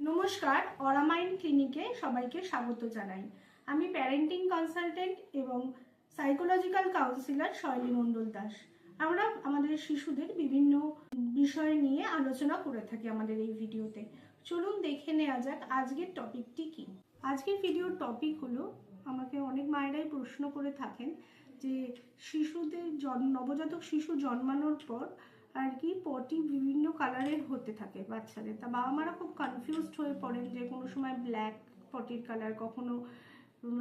নমস্কার, অরামাইন্ড ক্লিনিকে সবাইকে স্বাগত জানাই। আমি প্যারেন্টিং কনসালটেন্ট এবং সাইকোলজিক্যাল কাউন্সিলর শৈলী মণ্ডল দাস। আমরা আমাদের শিশুদের বিভিন্ন বিষয় নিয়ে আলোচনা করে থাকি আমাদের এই ভিডিওতে। চলুন দেখে নেওয়া যাক আজকের টপিকটি কি। আজকের ভিডিওর টপিক হলো, আমাকে অনেক মায়েরাই প্রশ্ন করে থাকেন যে শিশুদের নবজাতক শিশু জন্মানোর পর আর কি পটি বিভিন্ন কালারের হতে থাকে বাচ্চাদের। তা বাবা মারা খুব কনফিউজড হয়ে পড়েন যে কোনো সময় ব্ল্যাক পটির কালার, কখনো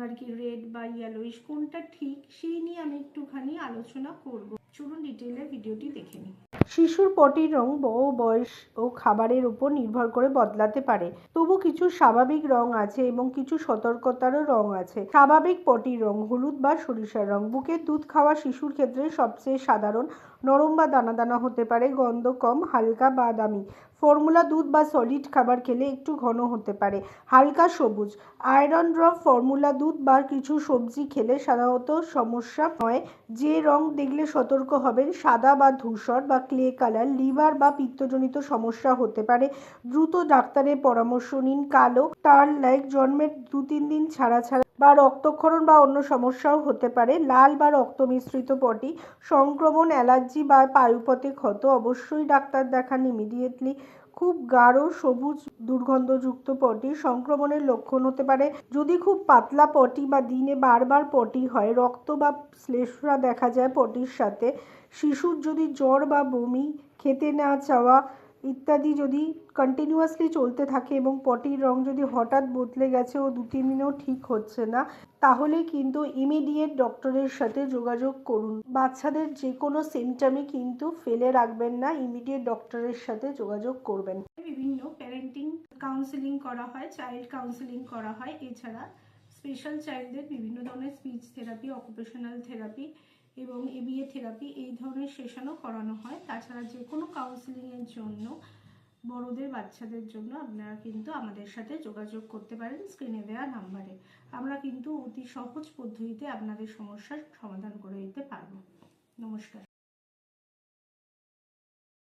আর কি রেড বা ইয়েলোইশ, কোনটা ঠিক সেই নিয়ে আমি একটুখানি আলোচনা করব। চলুন ডিটেইলে ভিডিওটি দেখে নিই। শিশুর পটির রং বহু বয়স ও খাবারের উপর নির্ভর করে বদলাতে পারে। তবু কিছু স্বাভাবিক রং আছে এবং কিছু সতর্কতারও রং আছে। স্বাভাবিক পটির রং হলুদ বা সরিষার রং। বুকের দুধ খাওয়া শিশুর ক্ষেত্রে সবচেয়ে সাধারণ। নরম বা দানা দানা হতে পারে, গন্ধ কম, হালকা বাদামি। ফর্মুলা দুধ বা সলিড খাবার খেলে একটু ঘন হতে পারে। হালকা সবুজ। আয়রন ড্রপ ফর্মুলা দুধ বা কিছু সবজি খেলে সাধারণত সমস্যা হয়। যে রং দেখলে সতর্ক হবেন, সাদা বা ধূসর বা ক্লে কালার। লিভার বা পিত্তজনিত সমস্যা হতে পারে, দ্রুত ডাক্তারের পরামর্শ নিন। কালো টার্ন লাইক, জন্মের 2-3 দিন ছাড়া বা রক্তক্ষরণ বা অন্য সমস্যাও হতে পারে। লাল বা রক্ত মিশ্রিত পটি, সংক্রমণ, অ্যালার্জি বা পায়ুপথে ক্ষত, অবশ্যই ডাক্তার দেখান ইমিডিয়েটলি। খুব গাঢ় সবুজ দুর্গন্ধযুক্ত পটি, সংক্রমণের লক্ষণ হতে পারে। যদি খুব পাতলা পটি বা দিনে বারবার পটি হয়, রক্ত বা শ্লেষ্মা দেখা যায় পটির সাথে, শিশুর যদি জ্বর বা বমি, খেতে না চাওয়া ইত্যাদি যদি কন্টিনিউয়াসলি চলতে থাকে এবং পটির রং যদি হঠাৎ বদলে গেছে ও 2-3 দিনেও ঠিক হচ্ছে না, তাহলে কিন্তু ইমিডিয়েট ডক্টরের সাথে যোগাযোগ করুন। বাচ্চাদের যে কোনো সিমটমই কিন্তু ফেলে রাখবেন না, ইমিডিয়েট ডক্টরের সাথে যোগাযোগ করবেন। বিভিন্ন প্যারেন্টিং কাউন্সেলিং করা হয়, চাইল্ড কাউন্সেলিং করা হয়। এছাড়া স্পেশাল চাইল্ডদের বিভিন্ন ধরনের স্পিচ থেরাপি, অকুপেশনাল থেরাপি এবং এবিএ থেরাপি এই ধরনের সেশনও করানো হয়। তাছাড়া যে কোনো কাউন্সেলিংয়ের জন্য বড়দের বাচ্চাদের জন্য আপনারা কিন্তু আমাদের সাথে যোগাযোগ করতে পারেন স্ক্রিনে দেওয়া নাম্বারে। আমরা কিন্তু অতি সহজ পদ্ধতিতে আপনাদের সমস্যার সমাধান করে দিতে পারবো। নমস্কার।